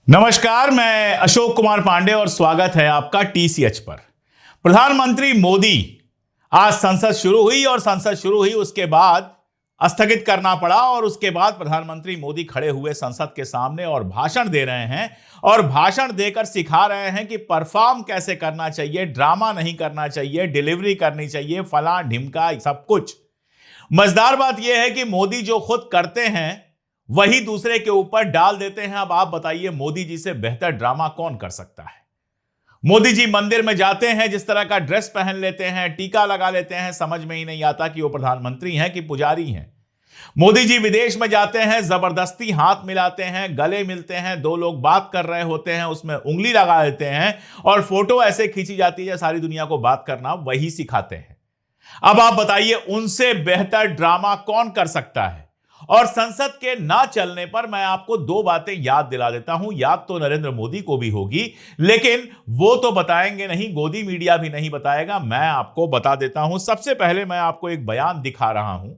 नमस्कार, मैं अशोक कुमार पांडे और स्वागत है आपका टीसीएच पर। प्रधानमंत्री मोदी आज संसद शुरू हुई और संसद शुरू हुई उसके बाद स्थगित करना पड़ा और उसके बाद प्रधानमंत्री मोदी खड़े हुए संसद के सामने और भाषण दे रहे हैं और भाषण देकर सिखा रहे हैं कि परफॉर्म कैसे करना चाहिए, ड्रामा नहीं करना चाहिए, डिलीवरी करनी चाहिए, फला ढिमका सब कुछ। मजेदार बात यह है कि मोदी जो खुद करते हैं वही दूसरे के ऊपर डाल देते हैं। अब आप बताइए, मोदी जी से बेहतर ड्रामा कौन कर सकता है। मोदी जी मंदिर में जाते हैं, जिस तरह का ड्रेस पहन लेते हैं, टीका लगा लेते हैं, समझ में ही नहीं आता कि वो प्रधानमंत्री हैं कि पुजारी हैं। मोदी जी विदेश में जाते हैं, जबरदस्ती हाथ मिलाते हैं, गले मिलते हैं, दो लोग बात कर रहे होते हैं उसमें उंगली लगा देते हैं और फोटो ऐसे खींची जाती है, सारी दुनिया को बात करना वही सिखाते हैं। अब आप बताइए, उनसे बेहतर ड्रामा कौन कर सकता है। और संसद के ना चलने पर मैं आपको दो बातें याद दिला देता हूं। याद तो नरेंद्र मोदी को भी होगी, लेकिन वो तो बताएंगे नहीं, गोदी मीडिया भी नहीं बताएगा, मैं आपको बता देता हूं। सबसे पहले मैं आपको एक बयान दिखा रहा हूं,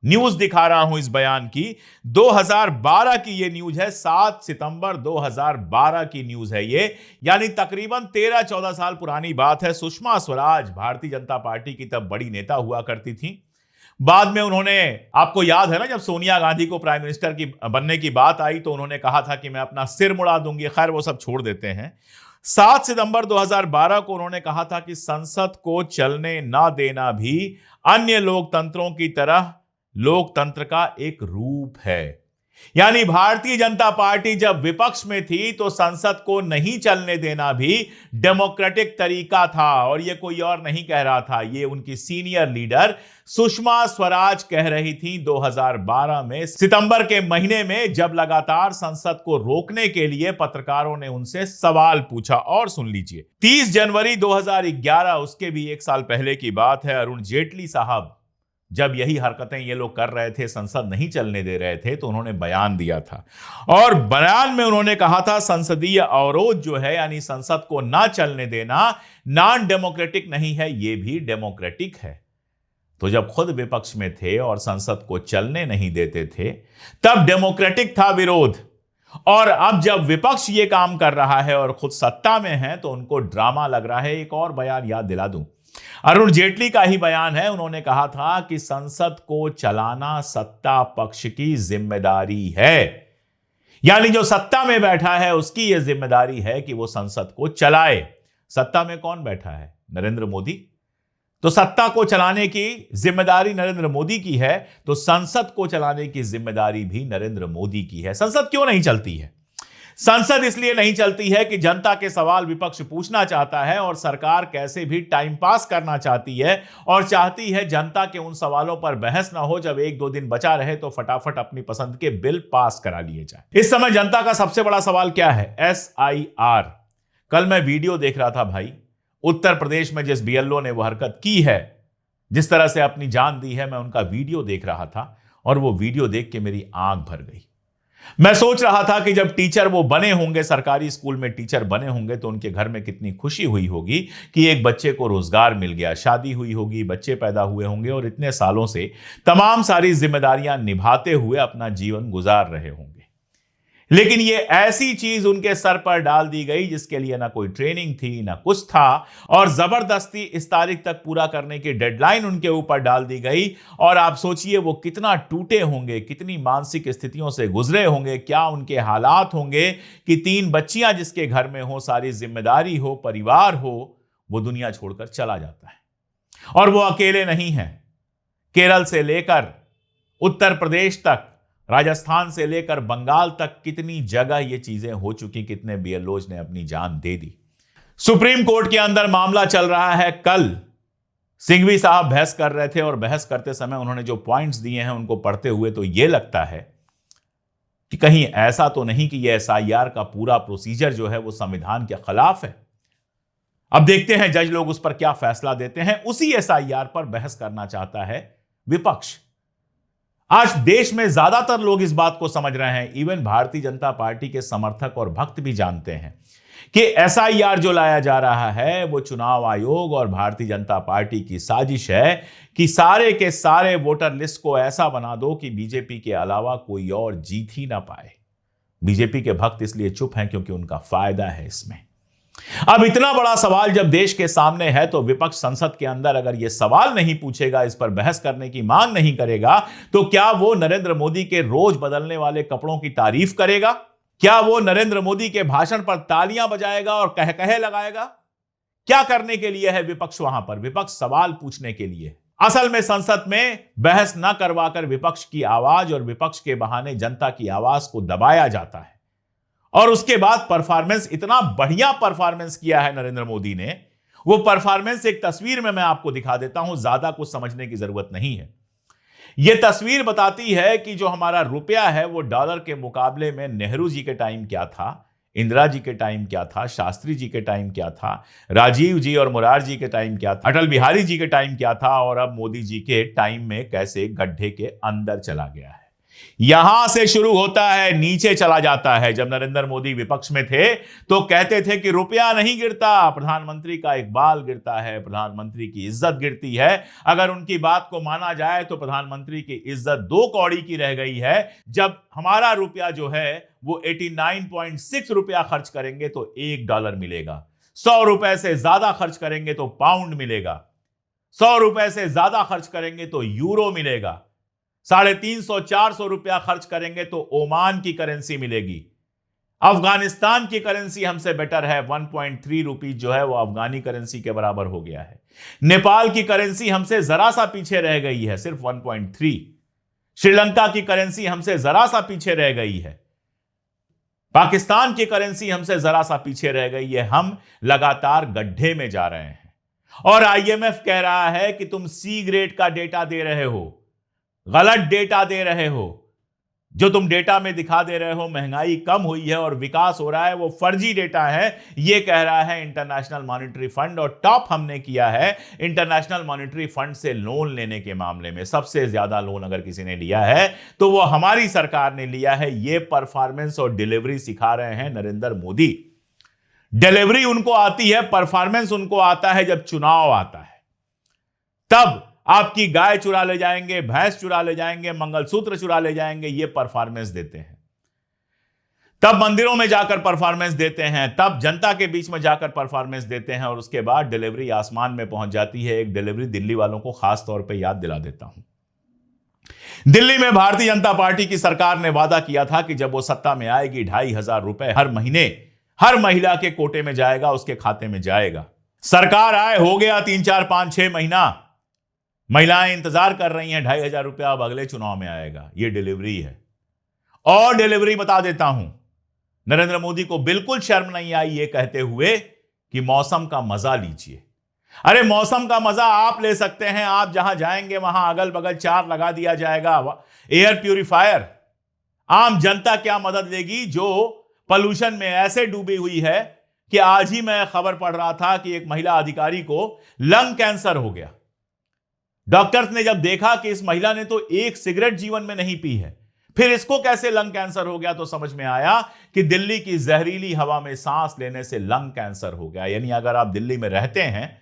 न्यूज दिखा रहा हूं। इस बयान की 2012 की ये न्यूज है, 7 सितंबर 2012 की न्यूज है ये, यानी तकरीबन 13-14 साल पुरानी बात है। सुषमा स्वराज भारतीय जनता पार्टी की तब बड़ी नेता हुआ करती थी। बाद में उन्होंने, आपको याद है ना, जब सोनिया गांधी को प्राइम मिनिस्टर की बनने की बात आई तो उन्होंने कहा था कि मैं अपना सिर मुड़ा दूंगी। खैर, वो सब छोड़ देते हैं। 7 सितंबर 2012 को उन्होंने कहा था कि संसद को चलने ना देना भी अन्य लोकतंत्रों की तरह लोकतंत्र का एक रूप है। यानी भारतीय जनता पार्टी जब विपक्ष में थी तो संसद को नहीं चलने देना भी डेमोक्रेटिक तरीका था, और यह कोई और नहीं कह रहा था, यह उनकी सीनियर लीडर सुषमा स्वराज कह रही थी 2012 में सितंबर के महीने में, जब लगातार संसद को रोकने के लिए पत्रकारों ने उनसे सवाल पूछा। और सुन लीजिए, 30 जनवरी 2011, उसके भी एक साल पहले की बात है, अरुण जेटली साहब जब यही हरकतें ये लोग कर रहे थे, संसद नहीं चलने दे रहे थे, तो उन्होंने बयान दिया था और बयान में उन्होंने कहा था संसदीय अवरोध जो है, यानी संसद को ना चलने देना, नॉन डेमोक्रेटिक नहीं है, ये भी डेमोक्रेटिक है। तो जब खुद विपक्ष में थे और संसद को चलने नहीं देते थे तब डेमोक्रेटिक था विरोध, और अब जब विपक्ष ये काम कर रहा है और खुद सत्ता में है तो उनको ड्रामा लग रहा है। एक और बयान याद दिला दूं, अरुण जेटली का ही बयान है। उन्होंने कहा था कि संसद को चलाना सत्ता पक्ष की जिम्मेदारी है, यानी जो सत्ता में बैठा है उसकी यह जिम्मेदारी है कि वो संसद को चलाए। सत्ता में कौन बैठा है? नरेंद्र मोदी। तो सत्ता को चलाने की जिम्मेदारी नरेंद्र मोदी की है, तो संसद को चलाने की जिम्मेदारी भी नरेंद्र मोदी की है। संसद क्यों नहीं चलती है? संसद इसलिए नहीं चलती है कि जनता के सवाल विपक्ष पूछना चाहता है और सरकार कैसे भी टाइम पास करना चाहती है और चाहती है जनता के उन सवालों पर बहस ना हो। जब 1-2 दिन बचा रहे तो फटाफट अपनी पसंद के बिल पास करा लिए जाए। इस समय जनता का सबसे बड़ा सवाल क्या है? SIR। कल मैं वीडियो देख रहा था भाई, उत्तर प्रदेश में जिस BLO ने वो हरकत की है, जिस तरह से अपनी जान दी है, मैं उनका वीडियो देख रहा था और वो वीडियो देख के मेरी आंख भर गई। मैं सोच रहा था कि जब टीचर वो बने होंगे, सरकारी स्कूल में टीचर बने होंगे, तो उनके घर में कितनी खुशी हुई होगी कि एक बच्चे को रोजगार मिल गया, शादी हुई होगी, बच्चे पैदा हुए होंगे और इतने सालों से तमाम सारी जिम्मेदारियां निभाते हुए अपना जीवन गुजार रहे होंगे। लेकिन ये ऐसी चीज उनके सर पर डाल दी गई जिसके लिए ना कोई ट्रेनिंग थी, ना कुछ था, और जबरदस्ती इस तारीख तक पूरा करने की डेडलाइन उनके ऊपर डाल दी गई। और आप सोचिए वो कितना टूटे होंगे, कितनी मानसिक स्थितियों से गुजरे होंगे, क्या उनके हालात होंगे कि 3 बच्चियां जिसके घर में हो, सारी जिम्मेदारी हो, परिवार हो, वो दुनिया छोड़कर चला जाता है। और वो अकेले नहीं हैं। केरल से लेकर उत्तर प्रदेश तक, राजस्थान से लेकर बंगाल तक कितनी जगह ये चीजें हो चुकी, कितने BLOs ने अपनी जान दे दी। सुप्रीम कोर्ट के अंदर मामला चल रहा है। कल सिंघवी साहब बहस कर रहे थे और बहस करते समय उन्होंने जो पॉइंट्स दिए हैं उनको पढ़ते हुए तो यह लगता है कि कहीं ऐसा तो नहीं कि यह SIR का पूरा प्रोसीजर जो है वो संविधान के खिलाफ है। अब देखते हैं जज लोग उस पर क्या फैसला देते हैं। उसी SIR पर बहस करना चाहता है विपक्ष। आज देश में ज्यादातर लोग इस बात को समझ रहे हैं, इवन भारतीय जनता पार्टी के समर्थक और भक्त भी जानते हैं कि SIR जो लाया जा रहा है वो चुनाव आयोग और भारतीय जनता पार्टी की साजिश है कि सारे के सारे वोटर लिस्ट को ऐसा बना दो कि बीजेपी के अलावा कोई और जीत ही ना पाए। बीजेपी के भक्त इसलिए चुप हैं क्योंकि उनका फायदा है इसमें। अब इतना बड़ा सवाल जब देश के सामने है तो विपक्ष संसद के अंदर अगर यह सवाल नहीं पूछेगा, इस पर बहस करने की मांग नहीं करेगा, तो क्या वो नरेंद्र मोदी के रोज बदलने वाले कपड़ों की तारीफ करेगा? क्या वो नरेंद्र मोदी के भाषण पर तालियां बजाएगा और कह कहे लगाएगा? क्या करने के लिए है विपक्ष वहां पर? विपक्ष सवाल पूछने के लिए। असल में संसद में बहस न करवाकर विपक्ष की आवाज और विपक्ष के बहाने जनता की आवाज को दबाया जाता है। और उसके बाद परफॉर्मेंस, इतना बढ़िया परफॉर्मेंस किया है नरेंद्र मोदी ने। वो परफॉर्मेंस एक तस्वीर में मैं आपको दिखा देता हूं, ज्यादा कुछ समझने की जरूरत नहीं है। यह तस्वीर बताती है कि जो हमारा रुपया है वो डॉलर के मुकाबले में नेहरू जी के टाइम क्या था, इंदिरा जी के टाइम क्या था, शास्त्री जी के टाइम क्या था, राजीव जी और मोरारजी के टाइम क्या था, अटल बिहारी जी के टाइम क्या था, और अब मोदी जी के टाइम में कैसे गड्ढे के अंदर चला गया है। यहां से शुरू होता है, नीचे चला जाता है। जब नरेंद्र मोदी विपक्ष में थे तो कहते थे कि रुपया नहीं गिरता, प्रधानमंत्री का इकबाल गिरता है, प्रधानमंत्री की इज्जत गिरती है। अगर उनकी बात को माना जाए तो प्रधानमंत्री की इज्जत 2 कौड़ी की रह गई है। जब हमारा रुपया जो है वो 89.6 रुपया खर्च करेंगे तो $1 मिलेगा, 100 रुपए से ज्यादा खर्च करेंगे तो पाउंड मिलेगा, 100 रुपए से ज्यादा खर्च करेंगे तो यूरो मिलेगा, 350-400 रुपया खर्च करेंगे तो ओमान की करेंसी मिलेगी। अफगानिस्तान की करेंसी हमसे बेटर है, 1.3 रुपीज जो है वो अफगानी करेंसी के बराबर हो गया है। नेपाल की करेंसी हमसे जरा सा पीछे रह गई है, सिर्फ 1.3। श्रीलंका की करेंसी हमसे जरा सा पीछे रह गई है। पाकिस्तान की करेंसी हमसे जरा सा पीछे रह गई है। हम लगातार गड्ढे में जा रहे हैं और आईएमएफ कह रहा है कि तुम सी ग्रेड का डेटा दे रहे हो, गलत डेटा दे रहे हो। जो तुम डेटा में दिखा दे रहे हो महंगाई कम हुई है और विकास हो रहा है, वो फर्जी डेटा है, ये कह रहा है इंटरनेशनल मॉनेटरी फंड। और टॉप हमने किया है इंटरनेशनल मॉनेटरी फंड से लोन लेने के मामले में। सबसे ज्यादा लोन अगर किसी ने लिया है तो वो हमारी सरकार ने लिया है। ये परफॉर्मेंस और डिलीवरी सिखा रहे हैं नरेंद्र मोदी। डिलीवरी उनको आती है, परफॉर्मेंस उनको आता है जब चुनाव आता है। तब आपकी गाय चुरा ले जाएंगे, भैंस चुरा ले जाएंगे, मंगलसूत्र चुरा ले जाएंगे, ये परफॉर्मेंस देते हैं। तब मंदिरों में जाकर परफॉर्मेंस देते हैं, तब जनता के बीच में जाकर परफॉर्मेंस देते हैं, और उसके बाद डिलीवरी आसमान में पहुंच जाती है। एक डिलीवरी दिल्ली वालों को खास तौर पे याद दिला देता हूं। दिल्ली में भारतीय जनता पार्टी की सरकार ने वादा किया था कि जब वो सत्ता में आएगी 2,500 रुपए हर महीने हर महिला के कोटे में जाएगा, उसके खाते में जाएगा। सरकार आए हो गया 3, 4, 5, 6 महीना, महिलाएं इंतजार कर रही हैं 2,500 रुपया अब अगले चुनाव में आएगा। ये डिलीवरी है। और डिलीवरी बता देता हूं, नरेंद्र मोदी को बिल्कुल शर्म नहीं आई ये कहते हुए कि मौसम का मजा लीजिए। अरे मौसम का मजा आप ले सकते हैं, आप जहां जाएंगे वहां अगल बगल 4 लगा दिया जाएगा, एयर प्यूरिफायर। आम जनता क्या मदद लेगी जो पॉल्यूशन में ऐसे डूबी हुई है कि आज ही मैं खबर पढ़ रहा था कि एक महिला अधिकारी को लंग कैंसर हो गया। डॉक्टर्स ने जब देखा कि इस महिला ने तो एक सिगरेट जीवन में नहीं पी है, फिर इसको कैसे लंग कैंसर हो गया, तो समझ में आया कि दिल्ली की जहरीली हवा में सांस लेने से लंग कैंसर हो गया। यानी अगर आप दिल्ली में रहते हैं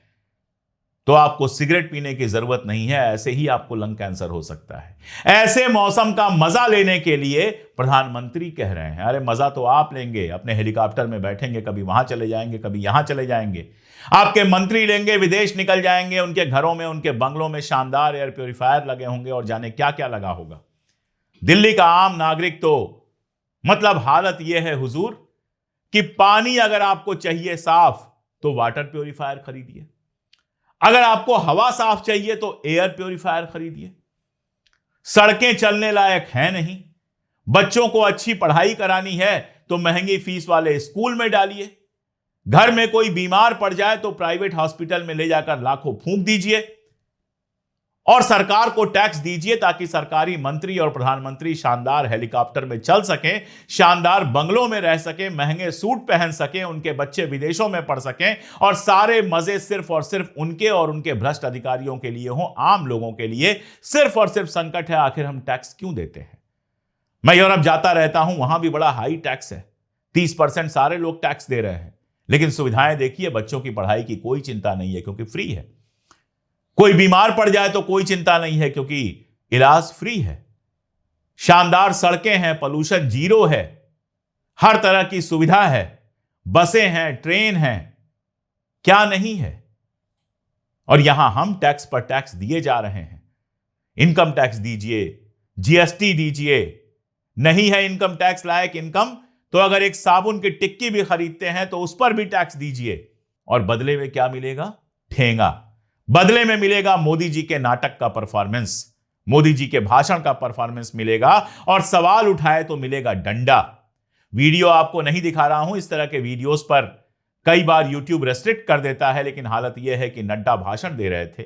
तो आपको सिगरेट पीने की जरूरत नहीं है, ऐसे ही आपको लंग कैंसर हो सकता है। ऐसे मौसम का मजा लेने के लिए प्रधानमंत्री कह रहे हैं। अरे मजा तो आप लेंगे, अपने हेलीकॉप्टर में बैठेंगे, कभी वहां चले जाएंगे, कभी यहां चले जाएंगे। आपके मंत्री लेंगे, विदेश निकल जाएंगे, उनके घरों में, उनके बंगलों में शानदार एयर प्यूरिफायर लगे होंगे और जाने क्या क्या लगा होगा। दिल्ली का आम नागरिक तो मतलब हालत यह है हुजूर कि पानी अगर आपको चाहिए साफ तो वाटर प्यूरिफायर खरीदिए, अगर आपको हवा साफ चाहिए तो एयर प्यूरिफायर खरीदिए। सड़कें चलने लायक हैं नहीं, बच्चों को अच्छी पढ़ाई करानी है तो महंगी फीस वाले स्कूल में डालिए, घर में कोई बीमार पड़ जाए तो प्राइवेट हॉस्पिटल में ले जाकर लाखों फूंक दीजिए, और सरकार को टैक्स दीजिए ताकि सरकारी मंत्री और प्रधानमंत्री शानदार हेलीकॉप्टर में चल सकें, शानदार बंगलों में रह सकें, महंगे सूट पहन सकें, उनके बच्चे विदेशों में पढ़ सकें, और सारे मजे सिर्फ और सिर्फ उनके और उनके भ्रष्ट अधिकारियों के लिए हों, आम लोगों के लिए सिर्फ और सिर्फ संकट है। आखिर हम टैक्स क्यों देते हैं? मैं यूरोप जाता रहता हूं, वहां भी बड़ा हाई टैक्स है, 30% सारे लोग टैक्स दे रहे हैं, लेकिन सुविधाएं देखिए, बच्चों की पढ़ाई की कोई चिंता नहीं है क्योंकि फ्री है। कोई बीमार पड़ जाए तो कोई चिंता नहीं है क्योंकि इलाज फ्री है। शानदार सड़कें हैं, पोल्यूशन जीरो है, हर तरह की सुविधा है, बसें हैं, ट्रेन हैं, क्या नहीं है। और यहां हम टैक्स पर टैक्स दिए जा रहे हैं। इनकम टैक्स दीजिए, जीएसटी दीजिए। नहीं है इनकम टैक्स लायक इनकम तो अगर एक साबुन की टिक्की भी खरीदते हैं तो उस पर भी टैक्स दीजिए। और बदले में क्या मिलेगा? ठेंगा। बदले में मिलेगा मोदी जी के नाटक का परफॉर्मेंस, मोदी जी के भाषण का परफॉर्मेंस मिलेगा। और सवाल उठाए तो मिलेगा डंडा। वीडियो आपको नहीं दिखा रहा हूं, इस तरह के वीडियोस पर कई बार यूट्यूब रेस्ट्रिक्ट कर देता है, लेकिन हालत यह है कि नड्डा भाषण दे रहे थे,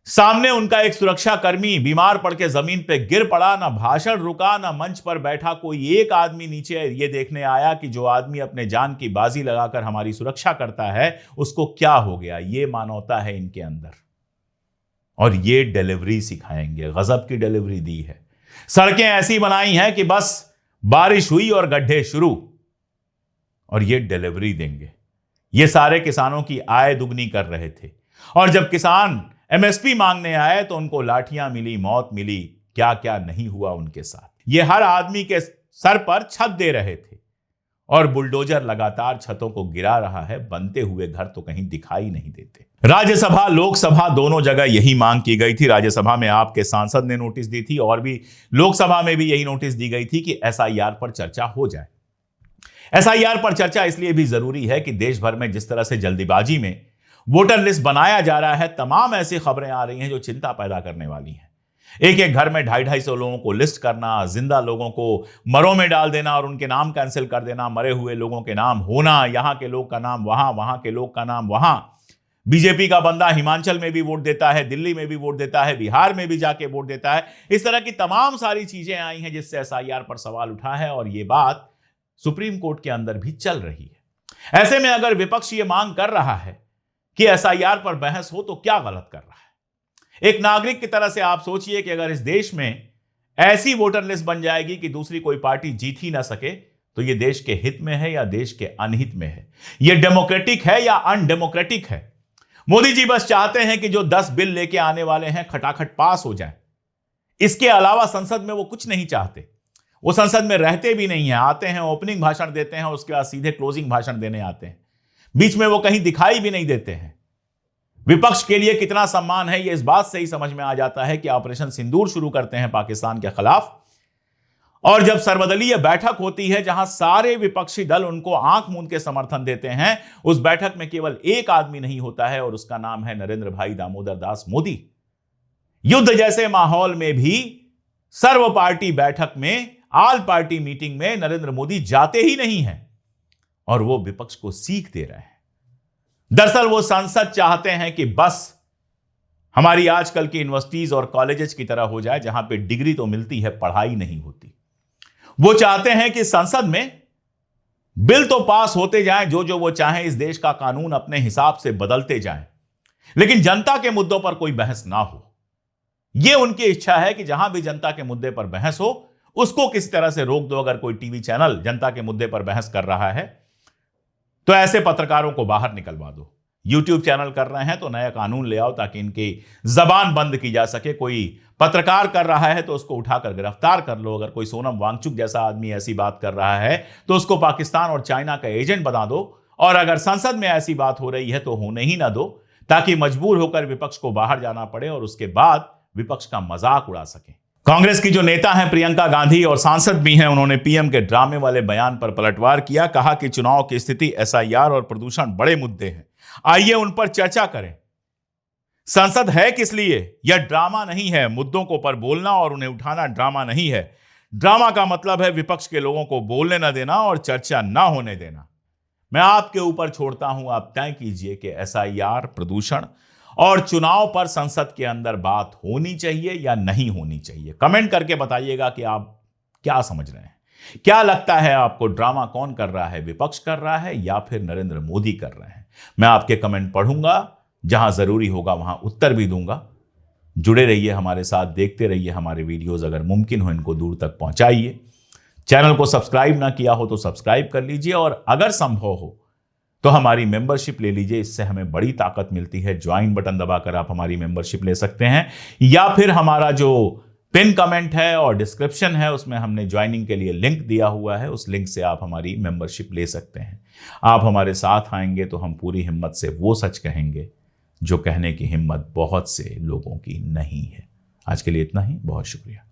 सामने उनका एक सुरक्षा कर्मी बीमार पड़ के जमीन पे गिर पड़ा। ना भाषण रुका, ना मंच पर बैठा कोई एक आदमी नीचे ये देखने आया कि जो आदमी अपने जान की बाजी लगाकर हमारी सुरक्षा करता है उसको क्या हो गया। ये मानवता है इनके अंदर, और ये डिलीवरी सिखाएंगे। गजब की डिलीवरी दी है। सड़कें ऐसी बनाई हैं कि बस बारिश हुई और गड्ढे शुरू, और ये डिलीवरी देंगे। ये सारे किसानों की आय दुगनी कर रहे थे, और जब किसान एमएसपी मांगने आए तो उनको लाठियां मिली, मौत मिली, क्या क्या नहीं हुआ उनके साथ। ये हर आदमी के सर पर छत दे रहे थे, और बुलडोजर लगातार छतों को गिरा रहा है। बनते हुए घर तो कहीं दिखाई नहीं देते। राज्यसभा, लोकसभा दोनों जगह यही मांग की गई थी। राज्यसभा में आपके सांसद ने नोटिस दी थी, और भी लोकसभा में भी यही नोटिस दी गई थी कि एसआईआर पर चर्चा हो जाए। एसआईआर पर चर्चा इसलिए भी जरूरी है कि देश भर में जिस तरह से जल्दीबाजी में वोटर लिस्ट बनाया जा रहा है, तमाम ऐसी खबरें आ रही हैं जो चिंता पैदा करने वाली हैं। एक एक घर में 250-250 लोगों को लिस्ट करना, जिंदा लोगों को मरों में डाल देना और उनके नाम कैंसिल कर देना, मरे हुए लोगों के नाम होना, यहां के लोग का नाम वहां, वहां के लोग का नाम वहां। बीजेपी का बंदा हिमाचल में भी वोट देता है, दिल्ली में भी वोट देता है, बिहार में भी जाके वोट देता है। इस तरह की तमाम सारी चीजें आई हैं जिससे एसआईआर पर सवाल उठा है, और यह बात सुप्रीम कोर्ट के अंदर भी चल रही है। ऐसे में अगर विपक्ष ये मांग कर रहा है कि एसआईआर पर बहस हो तो क्या गलत कर रहा है? एक नागरिक की तरह से आप सोचिए कि अगर इस देश में ऐसी वोटर लिस्ट बन जाएगी कि दूसरी कोई पार्टी जीत ही ना सके, तो यह देश के हित में है या देश के अनहित में है? यह डेमोक्रेटिक है या अनडेमोक्रेटिक है? मोदी जी बस चाहते हैं कि जो 10 बिल लेके आने वाले हैं खटाखट पास हो जाए। इसके अलावा संसद में वो कुछ नहीं चाहते। वो संसद में रहते भी नहीं है, आते हैं, ओपनिंग भाषण देते हैं, उसके बाद सीधे क्लोजिंग भाषण देने आते हैं। बीच में वो कहीं दिखाई भी नहीं देते हैं। विपक्ष के लिए कितना सम्मान है, ये इस बात से ही समझ में आ जाता है कि ऑपरेशन सिंदूर शुरू करते हैं पाकिस्तान के खिलाफ, और जब सर्वदलीय बैठक होती है जहां सारे विपक्षी दल उनको आंख मूंद के समर्थन देते हैं, उस बैठक में केवल एक आदमी नहीं होता है, और उसका नाम है नरेंद्र भाई दामोदर दास मोदी। युद्ध जैसे माहौल में भी सर्व पार्टी बैठक में, ऑल पार्टी मीटिंग में नरेंद्र मोदी जाते ही नहीं हैं, और वो विपक्ष को सीख दे रहे हैं। दरअसल वो संसद चाहते हैं कि बस हमारी आजकल की यूनिवर्सिटीज और कॉलेजेस की तरह हो जाए, जहां पे डिग्री तो मिलती है, पढ़ाई नहीं होती। वो चाहते हैं कि संसद में बिल तो पास होते जाएं, जो जो वो चाहें, इस देश का कानून अपने हिसाब से बदलते जाएं, लेकिन जनता के मुद्दों पर कोई बहस ना हो। यह उनकी इच्छा है कि जहां भी जनता के मुद्दे पर बहस हो, उसको किस तरह से रोक दो। अगर कोई टीवी चैनल जनता के मुद्दे पर बहस कर रहा है तो ऐसे पत्रकारों को बाहर निकलवा दो। यूट्यूब चैनल कर रहे हैं तो नया कानून ले आओ ताकि इनकी जबान बंद की जा सके। कोई पत्रकार कर रहा है तो उसको उठाकर गिरफ्तार कर लो। अगर कोई सोनम वांगचुक जैसा आदमी ऐसी बात कर रहा है तो उसको पाकिस्तान और चाइना का एजेंट बना दो। और अगर संसद में ऐसी बात हो रही है तो होने ही ना दो, ताकि मजबूर होकर विपक्ष को बाहर जाना पड़े और उसके बाद विपक्ष का मजाक उड़ा सके। कांग्रेस की जो नेता हैं प्रियंका गांधी, और सांसद भी हैं, उन्होंने पीएम के ड्रामे वाले बयान पर पलटवार किया। कहा कि चुनाव की स्थिति, एसआईआर और प्रदूषण बड़े मुद्दे हैं, आइए उन पर चर्चा करें। संसद है किस लिए? यह ड्रामा नहीं है। मुद्दों को पर बोलना और उन्हें उठाना ड्रामा नहीं है। ड्रामा का मतलब है विपक्ष के लोगों को बोलने न देना और चर्चा ना होने देना। मैं आपके ऊपर छोड़ता हूं, आप तय कीजिए कि एसआईआर, प्रदूषण और चुनाव पर संसद के अंदर बात होनी चाहिए या नहीं होनी चाहिए। कमेंट करके बताइएगा कि आप क्या समझ रहे हैं। क्या लगता है आपको, ड्रामा कौन कर रहा है? विपक्ष कर रहा है या फिर नरेंद्र मोदी कर रहे हैं? मैं आपके कमेंट पढ़ूंगा, जहां जरूरी होगा वहां उत्तर भी दूंगा। जुड़े रहिए हमारे साथ, देखते रहिए हमारे वीडियोस। अगर मुमकिन हो इनको दूर तक पहुंचाइए। चैनल को सब्सक्राइब ना किया हो तो सब्सक्राइब कर लीजिए, और अगर संभव हो तो हमारी मेंबरशिप ले लीजिए। इससे हमें बड़ी ताकत मिलती है। ज्वाइन बटन दबाकर आप हमारी मेंबरशिप ले सकते हैं, या फिर हमारा जो पिन कमेंट है और डिस्क्रिप्शन है, उसमें हमने ज्वाइनिंग के लिए लिंक दिया हुआ है। उस लिंक से आप हमारी मेंबरशिप ले सकते हैं। आप हमारे साथ आएंगे तो हम पूरी हिम्मत से वो सच कहेंगे जो कहने की हिम्मत बहुत से लोगों की नहीं है। आज के लिए इतना ही, बहुत शुक्रिया।